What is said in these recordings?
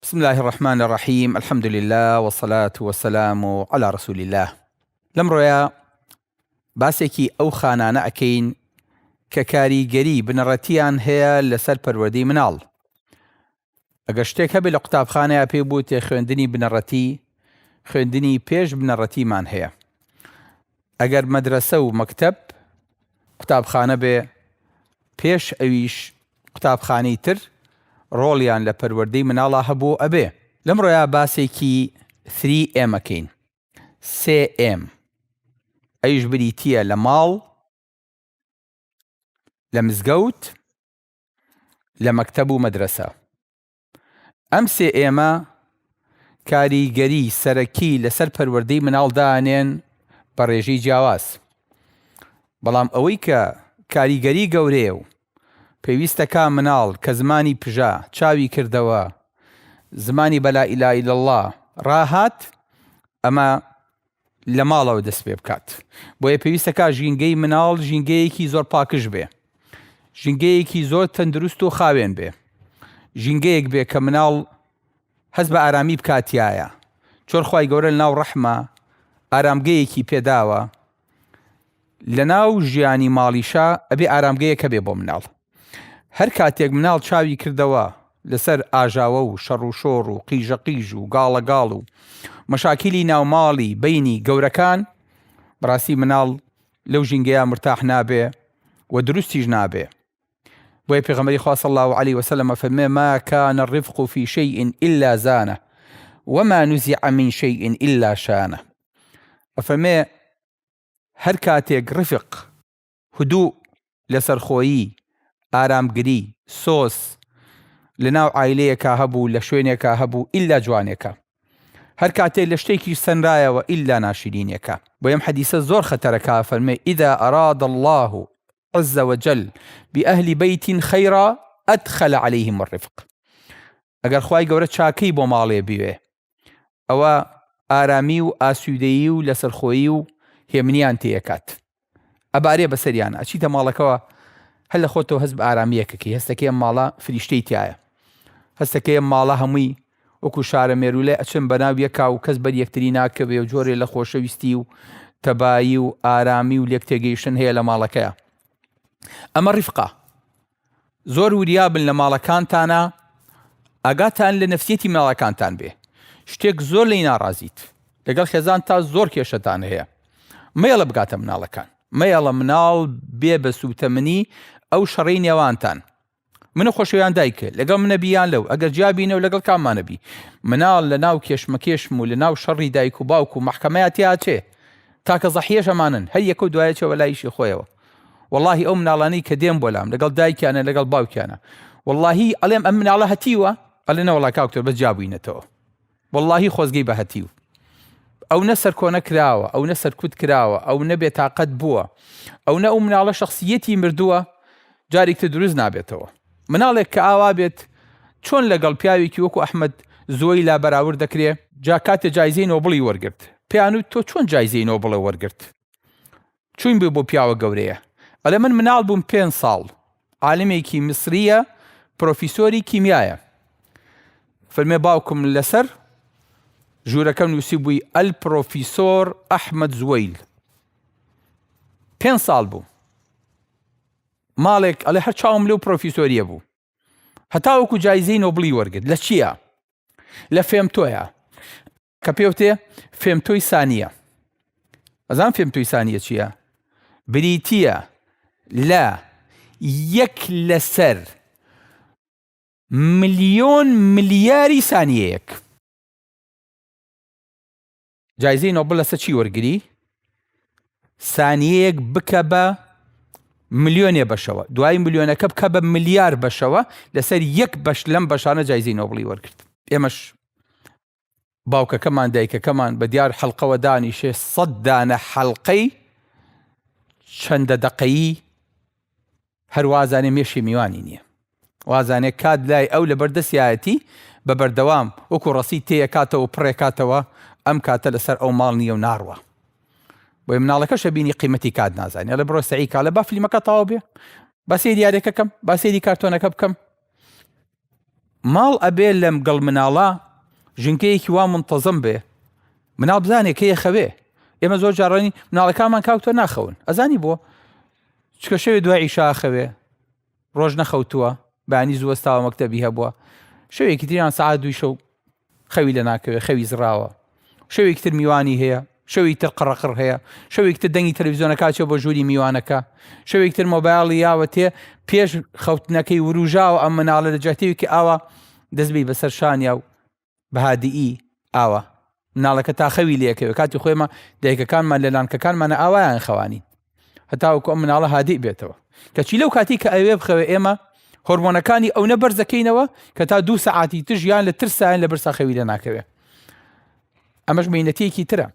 بسم الله الرحمن الرحيم. الحمد لله والصلاة والسلام على رسول الله. لەمڕۆیە باسێکی ئەو خانانە ئەکەین کە کاریگەری بنەڕەتیان هەیە لەسەر پەروەردەی مناڵ. ئەگەر شتێک هەبێت لە قوتابخانەیە پێی بووتێ خوێندنی بنەڕەتی، خوێندنی پێش بنەڕەتیمان هەیە. ئەگەر مەدرسە و مەکتەب قوتابخانە بێ، پێش ئەویش قوتابخانەی تر ڕۆڵیان لە پەروەردەی مناڵە هەبوو ئەبێ. لەمڕۆیە باسێکی 3M ئەکەین. 3M ئەیش بریتیە لە ماڵ، لە مزگەوت، لە مەکتەب و مەدرسە. ئەم 3Mە کاریگەری سەرەکی لەسەر پەروەردەی مناڵ دانێن بە ڕێژەی جیاواز. بەڵام ئەوەی کە کاریگەری گەورەیە و پێویستەکە مناڵ کە زمانی پژا چاوی کردەوە، زمانی بەلا ئیلا ئیلا الله ڕاهات، ئەمە لە ماڵەوە دەست پێ بکات. بۆیە پێویستەکە ژینگەی مناڵ ژینگەیەکی زۆر پاکش بێ، ژینگەیەکی زۆر تەندروست و خاوێن بێ، ژینگەیەک بێ کە مناڵ هەست بە ئارامی بکاتیایە، چۆن خوای گەورە لە ناو ڕەحمە ئارامگەیەکی پێداوە. لە ناو ژیانی ماڵیشا ئەبێ ئارامگەیەکە بێ بۆ مناڵ. هەر کاتێک مناڵ چاوی کردەوە لەسەر ئاژاوە و شەڕ و شۆڕ و قیژە قیژ و گاڵەگاڵ و مەشاکیلی ناوماڵی بینی گەورەکان، بەڕاستی مناڵ لەو ژینگەیە مرتاح نابێ و دروستیش نابێ. بۆیە پێغەمبەری خوا صلی الله عليه وسلم فەرمێ ما كان الرفق في شيء إلا زانه وما نزع من شيء إلا شانه. فەرمێ هەر کاتێک ڕفق، هدوء، لەسەرخۆیی، ئارامگری، سۆس لەناو عایلەیەکە هەبوو، لە شوێنێکە هەبوو، ئیلا جوانێکە. هەر کاتێک لە شتێکی سەنرایەوە ئیلا ناشرینێکە. بۆ ئەم حەدیسە زۆر خەتەرەکە. فەرمێ إذا أراد الله عز وجل بأهل بيت خيرا أدخل عليهم الرفق. ئەگەر خوای گەورە چاکەی بۆ ماڵێ بوێ، ئەوە ئارامی و ئاسوودەیی و لەسەرخۆیی و هێمنیان تێکات، ئەبارێ بەسەریانە، ئەچیتە ماڵەکەوە هەر لە خۆتەوە هەست بە ئارامیەکەکی. هەستەکەی ئەم ماڵە فریشتەی تایە، هەستەکەی ئەم ماڵە هەمووی وەکو شارە مێرولێ ئەچن بەناو یەکا و کەس بەر یەکتری ناکەوێ و جۆرێ لە خۆشەویستی و تەبایی و ئارامی و لێک تێگەیشتن هەیە لە ماڵەکەیە. ئەمە ڕیفقە. زۆر وریابن لە ماڵەکانتانە، ئاگاتان لە نەفسیەتی ماڵەکانتان بێ. شتێک زۆر لێی ناڕازیت، لەگەڵ خێزان تا زۆر کێشەتان هەیە، مەیەڵە بگاتە مناڵەکان، مەیەڵە مناڵ بێ بە سوتەمنی ئەو شەڕەی نێوانتان. منە خۆشەویان دایکە، لەگەڵ منە بیان لەو، ئەگەر جیابینە و لەگەڵ کامانەبی. مناڵ لە ناو کێشمەکێشم و لە ناو شەڕی دایک و باوک و مەحکەمەیە تێهاتێ، تاکە زەحیەش ئەمانن، هەر یەکە و دوایەچەوە لایشی خۆیەوە. واللهی ئەو مناڵانەی کە دێن بۆ لام لەگەڵ دایکیانە لەگەڵ باوکیانە، واللهی ئەڵێم ئەم مناڵە هەتیوە، ئەڵێ نەوەڵا کاکتۆر بەس جابووینەتەوە، واللهی خۆزگەی بە هەتیو. ئەو نە سەرکۆنە کراوە، ئەو نە سەرکوت کراوە، ئەو نە بێتاقەت بووە، ئەو نە ئەو مناڵە شەخسیەتی مردووە، جارێکتر دروست نابێتەوە. مناڵێک کە ئاوا بێت چۆن لەگەڵ پیاوێکی وەکو ئەحمەد زوۆی لا بەراورد دەکرێ. جا کاتێ جایزەی نۆبڵی وەرگرت، پێیانوت تۆ چۆن جایزەی نۆبڵە وەرگرت؟ چوین بێ بۆ پیاوە گەورەیە. ئەڵێ من مناڵ بووم 5 ساڵ، عالمێکی میسریە، پرۆفیسۆری کیمیایە. فەرمێ باوکم لەسەر ژوورەکەم نووسی بووی ئەلپرۆفیسۆر ئەحمەد زوەیل. 5 ساڵ بوو. ماڵێک ئەڵێ هەر چاوم لەو پرۆفیسۆریە بوو، هەتا وەکو جایزەی نۆبڵی وەرگرت. لە چییە؟ لە فێمتۆیە، کە پێوتێ فێمتۆی سانیە. ئەزان فێمتۆی سانیە چییە؟ بریتیە لە 1/1 ملیۆن ملیاری سانیەیەک. جایزەی نۆبڵ لەسەر چی وەرگری؟ سانیەیەک بکە بە ملیۆنێ بەشەوە، دوای ملیۆنەکە بکە بە ملیار بەشەوە، لەسەر 1 بەش لەم بەشانە جایزەی نۆبڵی وەرگرت. ئێمەش باوکەکەمان دایکەکەمان بە دیار حەڵقەوە دانیشێ 100 دانە حەڵقەی چەندە دەقەیی، هەر وازانێ مێشی میوانی نییە، وازانێ کات لای ئەو لە بەردەستیایەتی بە بەردەوام وەکو ڕەسی تێیەکاتەوە و پڕێکاتەوە، ئەم کاتە لەسەر ئەو ماڵ نییە و ناڕوە. بۆیە مناڵەکەشە بینی قیمەتی کات نازانێ، ئەڵێ بڕۆ سەعی کالە با فیلمەکە تەواو بێ، با سەیری دیارێکەکەم، با سەیری کارتۆنەکە بکەم. 1 ساڵە 2 ساڵە 3 ساڵە 4 ساڵە 5 ساڵە 6 ساڵە 7 ساڵە 8 ساڵە 9 ساڵە 10 ساڵە 11 ساڵە ماڵ ئەبێ لەم گەڵ مناڵە ژنگەیەکی وا منتەزم بێ، مناڵ بزانێ کە یەخەوێ. ئێمە زۆر جاڕانی مناڵەکانمان کاوتە ناخەون، ئەزانی بۆ چکە شەوێ دوای ئیشا خەوێ، ڕۆژ نەخەوتووە، بەیانی زوەستاوە مەکتەبی هەبووە، شەوێکی تریان سەعات 2 شەو خەوی لە ناکەوێ، خەوی زراوە، شەوێکی تر میوانی هەیە، شەوێکی تر قڕەقڕ هەیە، شەوێکی تر دەنگی تەلەڤیزیۆنەکە چێ بۆ ژووری میوانەکە، شەوێکی تر مۆبایڵی یاوە تێ پێش خەوتنەکەی وروژاوە ئەم مناڵە لە جاتێوێکی ئاوا دەستبی بەسەر شانیا و بەهادیئی ئاوە مناڵەکە تا خەوی لێکەوێ. کاتی خۆێمە دایکەکانمان لە لانکەکانمانە ئاوایان خەوانی هەتاوەکو ئەم مناڵە هادی بێتەوە. کەچی لەو کاتی کە ئەوێ بخەوێ ئێمە هۆرمۆنەکانی ئەو نەبەرزەکەینەوە کە تا 2 سەعاتی تژیان لە ترسایان لە برسا خەوی لە ناکەوێ. ئەمەش مینەتێکی ترە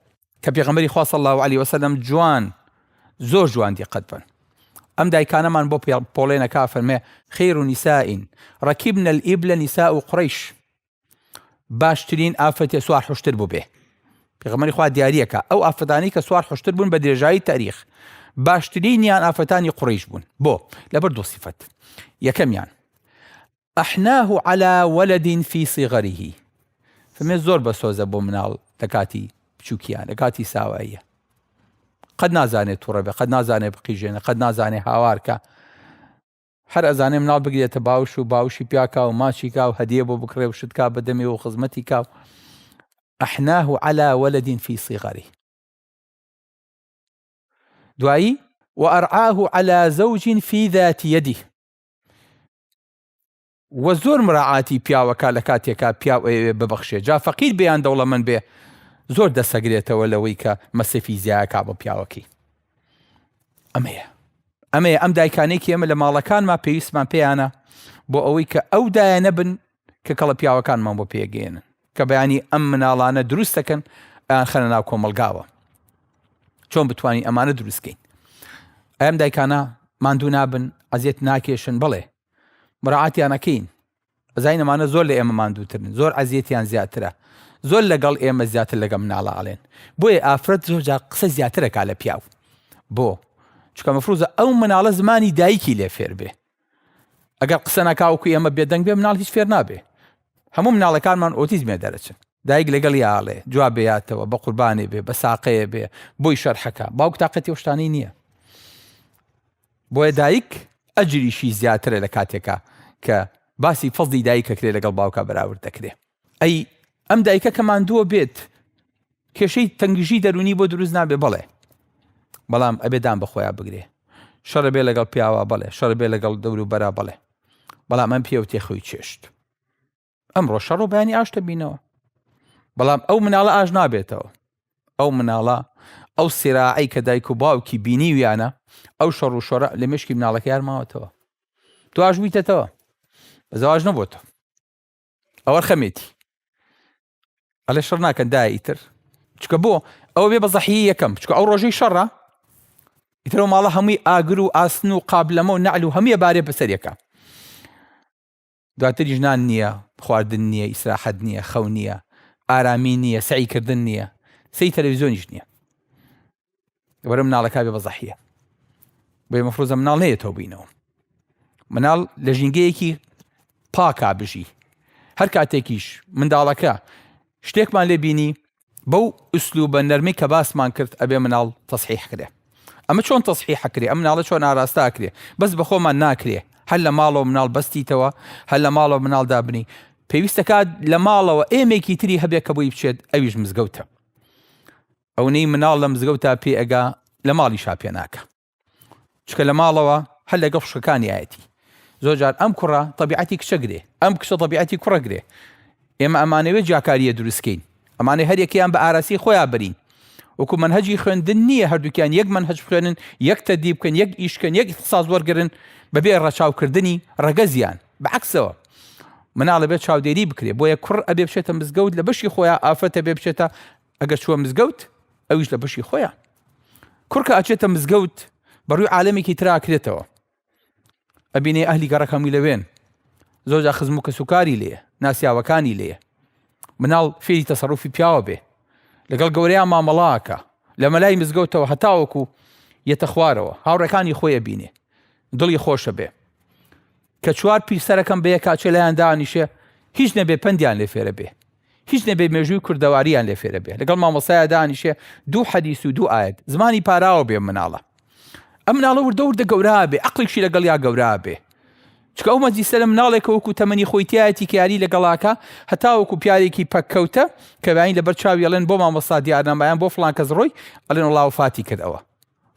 کە پێغەمبەری خوا صلی الله علیه وسلم جوان زۆر جوان دیقەت بن. ئەم دایکانەمان بۆ پۆڵێنەکە فەرمێ خەیر نیساء رەکیبنە الئیبل نیساء قوڕیش، باشترین ئافرەتێ سوار حوشتر بوو بێ. پێغەمبەری خوا دیاریەکە ئەو ئافرەتانی کە سوار حوشتر بوون بە درێژایی تاریخ باشترینیان ئافرەتانی قوڕیش بوون. بۆ لەبەر 2 صفەت. یەکەمیان ئەحناه على ولد في صغره، فەرمێ زۆر بەسۆزە بۆ مناڵ لە کاتی بچووکیان، لە کاتی ساواییە، قەت نازانێت تووڕە بێ، قەت نازانێت بقیژێنە، قەت نازانێت هاوارکە، هەر ئەزانێ مناڵ بگرێتە باوش و باوشی پیاکە و ماچی کا و هەدیە بۆ بکڕێ و شتکا بەدەمێ و خزمەتی کا. ئەحناه على ولد في صغره. دوایی وأرعاه على زوج في ذات يده، وزۆر مراعاتی پیاوەکە لە کاتێکا پیاو ببەخشێ، جا فەقیر بێیان دەوڵەمەند بێ زۆر دەسەگرێتەوە لەوەی کە مەسەفی زیایەکا بە پیاوەکەی. ئەمەیە ئەم دایکانێکی ئێمە لە ماڵەکانمان پێویستمان پێیانە بۆ ئەوەی کە ئەو دایە نەبن کە کەڵە پیاوەکانمان بۆ پێگەێنن، کە بەیانی ئەم مناڵانە دروستەکەن ئەیان خەنە ناو کۆمەلگاوە. چۆن بتوانین ئەمانە دروستکەین؟ ئەم دایکانە ماندوو نابن، ئەزیەت ناکێشن، بڵێ مراعاتیانەکەین. ئەزای ئەمانە زۆر لە ئێمە ماندووترن، زۆر ئەزیەتیان زیاترە، زۆر لەگەڵ ئێمە زیاتر لەگە مناڵە ئاڵێن. بۆیە ئافرەت زۆر جار قسە زیاترەکا لە پیاو. بۆ چکە مەفروزە ئەو مناڵە زمانی دایکی لێ فێر بێ. ئەگەر قسە ناکاوکو ئێمە بێدەنگ بێ مناڵ هیچ فێر نابێ. هەموو مناڵەکانمان ئۆتیزمێ دەرەچن، دایک لەگەڵ یاڵێ جواب بێیاتەوە، بە قوربانێ بێ، بە ساقەیە بێ، بۆی شەرحەکە، باوک تاقەتی شتانی نییە. بۆیە دایک ئەجریشی زیاترە لە کاتێکە کە باسی فەزلی دایکە کرێ لەگەڵ باوکە بەراورد دەکرێ. ئەی ئەم دایکە کە ماندووە بێت کێشەی تەنگژی دەرونی بۆ دروست نابێ، بەڵێ بەڵام ئەبێدان بەخۆیان بگرێ، شەڕە بێ لەگەڵ پیاوە، بڵێ شەڕە بێ لەگەڵ دەور و بەرا، بڵێ بەڵام ئەم پێوە تێخۆی چێشت. ئەمڕۆ شەڕ و بەیانی ئاش دەبینەوە، بەڵام ئەو مناڵە ئاش نابێتەوە. ئەو مناڵە ئەو سێراعەی کە دایک و باوکی بینیویانە، ئەو شەڕ و شۆڕە لە مشکی مناڵەکە یارماوەتەوە. تو ئاش بیتەتەوە، بەزەواج نەبووتە، ئەوە خەمێتی ئەلێ شەڕ ناکەن دایە ئیتر، چکە بۆ ئەوە بێ بە زەحیی یەکەم، چکە ئەو ڕۆژەی شەڕە ئیتر ئەو ماڵە هەمووی ئاگر و ئاسن و قابلەمە و نەعل و هەموویە بارێ بەسەر یەکە. دواتری ژنان نییە، خواردن نییە، ئیسراحەت نییە، خەو نییە، ئارامی نییە، سەعیکردن نییە، سەی تەلەڤیزیۆنیش نییە. وەرە مناڵەکە بێ بە زەحیە. بۆیە مەفروزە مناڵ نەیەتەوە بینەوە. مناڵ لە ژینگەیەکی پاکا بژی. هەر کاتێکیش منداڵەکە شتێکمان لێ بینی بەو ئوسلوبە نەرمی کە باسمان کرد ئەبێ مناڵ تەصحیح کرێ. ئەمە چۆن تەصحیح کرێ؟ ئەم مناڵە چۆن ئاراستا کرێ؟ بەس بە خۆمان ناکرێ. هەر لە ماڵەوە مناڵ بەستیتەوە، هەر لە ماڵەوە مناڵ دابنی. پێویستە کات لە ماڵەوە ئێمێکی تری هەبێ کە بۆی بچێت، ئەویش مزگەوتە. ئەوەی مناڵ لە مزگەوتا پێ ئەگا لە ماڵی شاپێ ناکە، چکە لە ماڵەوە هەر لەگەڵ شەکانی ئاەتی. زۆر جار ئەم کوڕە تەبیعەتی کچەگرێ، ئەم کچە تەبیعەتی کوڕەگرێ. ئێمە ئەمانەوێت جاکاریە دروستکەین، ئەمانەی هەر یەکیان بە ئاراسی خۆیان برین. وەکو منهەجی خوێندن نییە هەردووکیان یەک منهەج بخوێنن، یەک تەدریب بکەن، یەک ئیشکەن، یەک اختصاص وەرگرن بەبێ ڕەچاوکردنی ڕەگەزیان. بەعەکسەوە مناڵە بێت چاودێری بکرێ. بۆیە کوڕ ئەبێ بچێتە مزگەوت لە بەشی خۆیان، ئافرەتە بێ بچێتە ئەگەر چووە مزگەوت ئەویش لە بەشی خۆیان. کوڕ کە ئەچێتە مزگەوت بەڕووی عالەمێکی تراکرێتەوە. ئەبینێ ئەهلی گەڕەک هەمووی لەوێن، زۆر جا خزم و کەسوکاری لێیە، ناسیاوەکانی لێیە. مناڵ فێری تەسەڕوفی پیاوە بێ، لەگەڵ گەورەیان مامەڵاکە، لە مەلای مزگەوتەوە هەتاوەکو یەتە خوارەوە، هاوڕێکانی خۆی بینێ، دڵی خۆشە بێ. کە چوار پیرسەرەکەم بەیە کاچێ لایەن دانیشێ، هیچ نەبێ پندیان لێ فێرە بێ، هیچ نەبێ مێژووی کوردەواریان لێ فێرە بێ، لەگەڵ مامۆسایە دانیشێ 2 حەدیث و 2 ئاەت زمانی پاراوە بێ مناڵە. ئەم مناڵە وردە گەورا بێ، عەقڵێکی لەگەڵ یا گەورا بێ. چکە ئەو مەجلیسە لە مناڵێکە وەکو تەمەنی خۆی تایەتی کە یاری لەگەڵاکە، هەتا وەکو پیارێکی پەککەوتە کە باین لەبەر چاوی ئەڵێن بۆ مامۆستا دیارنامەیان بۆ فڵان کەس ڕۆی، ئەڵێن وەڵا وفاتی کردەوە.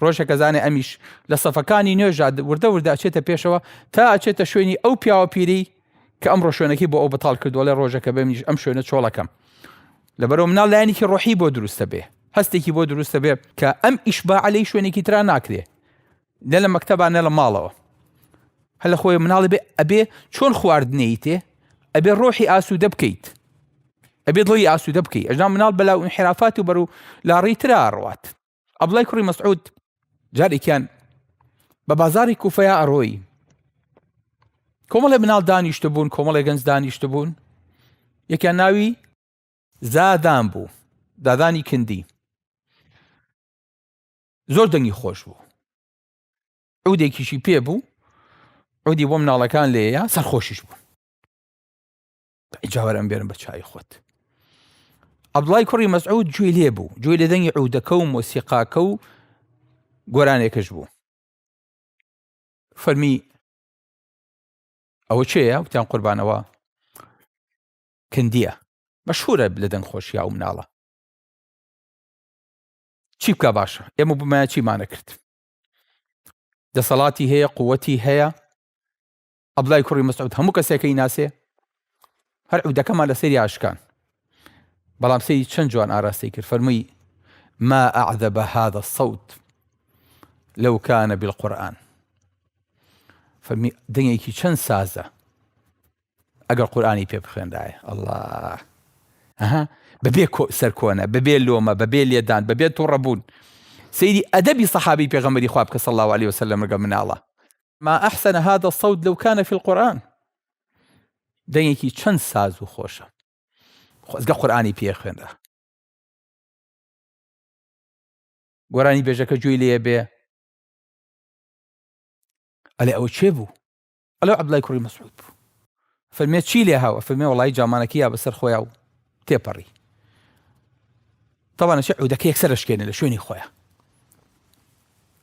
ڕۆژێکە زانێ ئەمیش لە سەفەکانی نوێژا وردە ئەچێتە پێشەوە تا ئەچێتە شوێنی ئەو پیاوە پیری کە ئەمڕۆ شوێنەکەی بۆ ئەو بەتاڵ کردووە لە ڕۆژەکە بێ ئەم شوێنە چۆڵەکەم. لەبەرەوە مناڵ لایەنێکی ڕۆحی بۆ دروستە بێ، هەستێکی بۆ دروستە بێ کە ئەم ئیشباع عەلەی شوێنێکی ترا ناکرێ، نە لە مەکتەبا نە لە ماڵەوە. هەل لە خۆی مناڵ بێ ئەبێ چۆن خواردنەی تێ ئەبێ ڕۆحی ئاسوودە بکەیت، ئەبێ دڵی ئاسوودە بکەیت. ئەژنا مناڵ بەلاو انحرافات و بەرەو لاڕی ترا ئەڕوات. عەبدوڵای کوڕی مەسعود جارێکیان بە بازاری کوفەیە ئەڕۆی، کۆمەڵێ مناڵ دانیشتە بوون، کۆمەڵێ گەنج دانیشتە بوون. یەکیان ناوی زادان بوو، دادانی کندی، زۆر دەنگی خۆش بوو، عودێکیشی پێ بوو، عودی بۆ مناڵەکان لێیە، سەرخۆشیش بوو. ئیجا وەرە بێرن بە چای خۆت. عەبدوڵای کوڕی مەسعود گوێی لێ بوو، گوێی لە دەنگی عودەکە و مۆسیقاکە و گۆرانێکەش بوو. فەرمی ئەوە چێیە؟ وتیان قوربانەوە کندیە، مەشهورە لە دەنگ خۆشییا و مناڵە. چی بکە باشە؟ ئێمە بمایە چیمانە کرد؟ دەسەڵاتی هەیە، قووەتی هەیە. عەبدوڵای کوڕی مەسعود هەموو کەسێکەی ناسێ، هەر عودەکەمان لە سەری ئاشکان، بەڵام سەری چەند جوان ئاراستەی کرد. فەرمووی ما أعذب هذا الصوت لو كان بالقرآن. فەرمی دەنگێکی چەند سازە ئەگەر قورئانی پێ بخوێندایە. ئەڵڵا بەبێ سەرکۆنە، بەبێ لۆمە، بەبێ لێدان، بەبێ تووڕەبوون، سەیری ئەدەبی سەحابی پێغەمبەری خوا بکە صلی الله عليه وسلم ڕەگە مناڵە. ما أحسن هذا الصوت لو كان في القرآن. دەنگێکی چەند ساز و خۆشە خۆزگە قورئانی پێ خوێنرا. گۆرانی بێژەکە گوێی لێ بێ، ئەلێ ئەوە چێ بوو؟ ئەلێ عەبدوڵای کوڕی مەسعود بوو. فەرمێ چی لێ هاوە؟ فەرمێ وەڵای جامانەکەی یا بەسەر خۆیە و تێپەڕی. طبعا ئەچێ عودەکە یەکسەر ئەشکێنێ لە شوێنی خۆیە.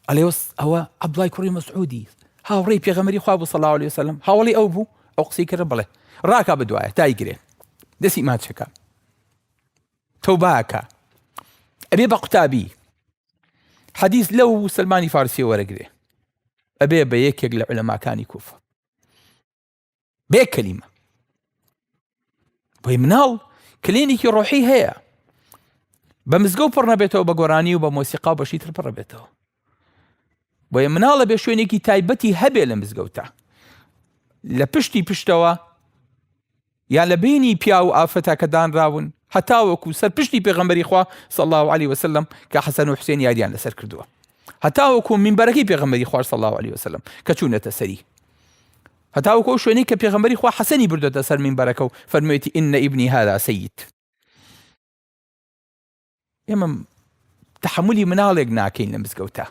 ئەلێ ئەوە عەبدوڵای کوڕی مەسعودی هاوڕێی پێغەمبەری خوا بوو صلی الله عليه وسلم، هاوڵی ئەو بوو، ئەو قسەی کرد بڵێ ڕاکە بدوایە تایگرێ دەسی ماچەکە تەوباکە ئەبێ بە قوتابی حەدیث لەو سلمانی فارسی وەرەگرێ، ئەبێ بە یەکێک لە عولەماکانی کوفە بێ کەلیمە. بۆی مناڵ کلێنێکی ڕۆحی هەیە، بە مزگەوت پڕ نەبێتەوە، بە گۆرانی و بە مۆسیقا و بەشی تر پڕ بێتەوە. بۆیە مناڵە بێ شوێنێکی تایبەتی هەبێ لە مزگەوتە، لە پشتی پشتەوە یان لە بینی پیا و ئافرەتە کە دانراون، هەتا وەکو سەر پشتی پێغەمبەری خوا صلی الله عليه وسلم کە حەسەن و حوسێن یاریان لەسەر کردووە، هەتا وەکو مینبەرەکەی پێغەمبەری خوا صلی الله عليه وسلم کە چوونەتە سەری، هەتا وەکو ئەو شوێنەی کە پێغەمبەری خوا حەسەنی بردووەتە سەر مینبەرەکە و فەرموویەتی ئین ئیبنی هذا سەید. ئێمە تەحملی مناڵێک ناکەین لە مزگەوتە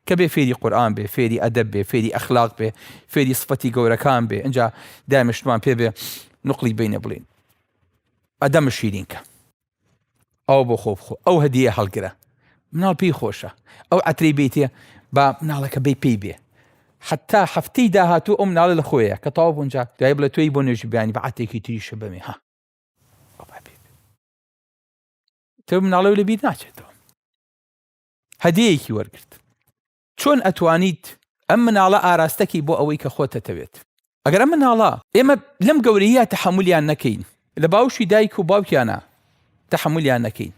کە بێ فێری قورئان بێ، فێری ئەدەب بێ، فێری ئەخلاق بێ، فێری سفەتی گەورەکان بێ. ئەنجا دایمشتمان پێ بێ نقلی بینە بڵین ئەدەمە شیرینکە، ئەو بۆ خۆ بخۆ، ئەو هەدیە هەڵگرە، مناڵ پێی خۆشە، ئەو عەترەی بێتێ با مناڵەکە بێ پێی بێ، حتا هەفتەی داهاتوو ئەو مناڵە لە خۆیە کە تەواو بوونجا دوای بڵێ تۆی بۆ نوێژی بیانی بە عەتێکی تریشە بەمێ ها تۆ مناڵە لە بیر ناچێتەوە. هەدیەیەکی وەرگرت. چۆن ئەتوانیت ئەم مناڵە ئاراستەکی بۆ ئەوەی کە خۆت دەتەوێت؟ ئەگەر ئەم مناڵە ئێمە لەم گەورەیە تەحملیان نەکەین، لە باوشی دایک و باوکیانە تەحملیان نەکەین،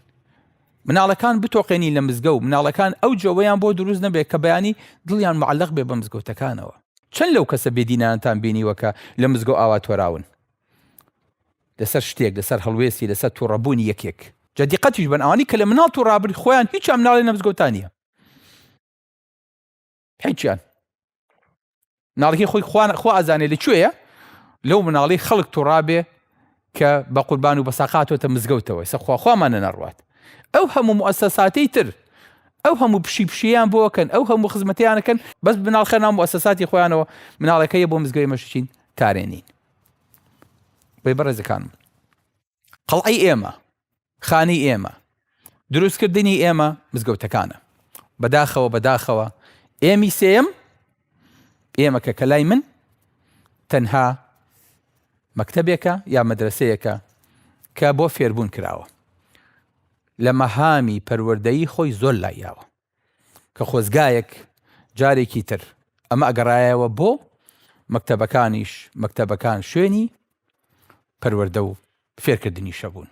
مناڵەکان بتۆقێنی لە مزگەوت، مناڵەکان ئەو جۆوەیان بۆ دروست نەبێت کە بەیانی دڵیان معلق بێ بە مزگەوتەکانەوە. چەند لەو کەسە بێدینانتان بینیوە کە لە مزگەوت ئاوا تۆراون لەسەر شتێک، لەسەر هەڵوێستی، لەسەر تووڕەبوونی یەکێک. جا دیقەتیش بن ئەوانی کە لە مناڵ تووڕابن خۆیان هیچ مناڵی لە مزگەوتان نییە، هیچیان. مناڵەکەی خۆی خوا ئەزانێ لەکوێیە، لەو مناڵی خەڵک تووڕابێ کە بە قوربان و بە ساقاتۆتە مزگەوتەوە سەخوا خۆمانە نەڕوات. ئەو هەموو مؤسساتەی تر، ئەو هەموو پشیپشیان بۆکەن، ئەو هەموو خزمەتیانەکەن، بەس بناڵ خەنا مؤسساتی خۆیانەوە مناڵەکەیە بۆ مزگەوی مەشچین تارێنین. بەی بەڕێزەکانم، قەڵعەی ئێمە، خانەی ئێمە، دروستکردنی ئێمە مزگەوتەکانە. بەداخەوە ئێمی سێم ئێمە کە لای من تەنها مەکتەبێکە یا مەدرسەیەکە کە بۆ فێربوون کراوە، لە مەهامی پەروەردەیی خۆی زۆر لایاوە، کە خۆزگایەک جارێکی تر ئەمە ئەگەڕایەوە بۆ مەکتەبەکان شوێنی پەروەردە و فێرکردنی شەبوون.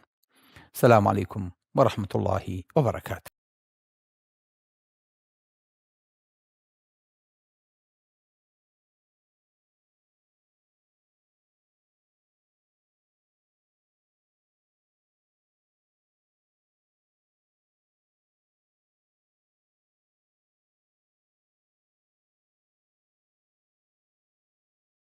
سەلام عەلەیکوم وەڕەحمەتوڵڵاهی وەبەرەکاتوه.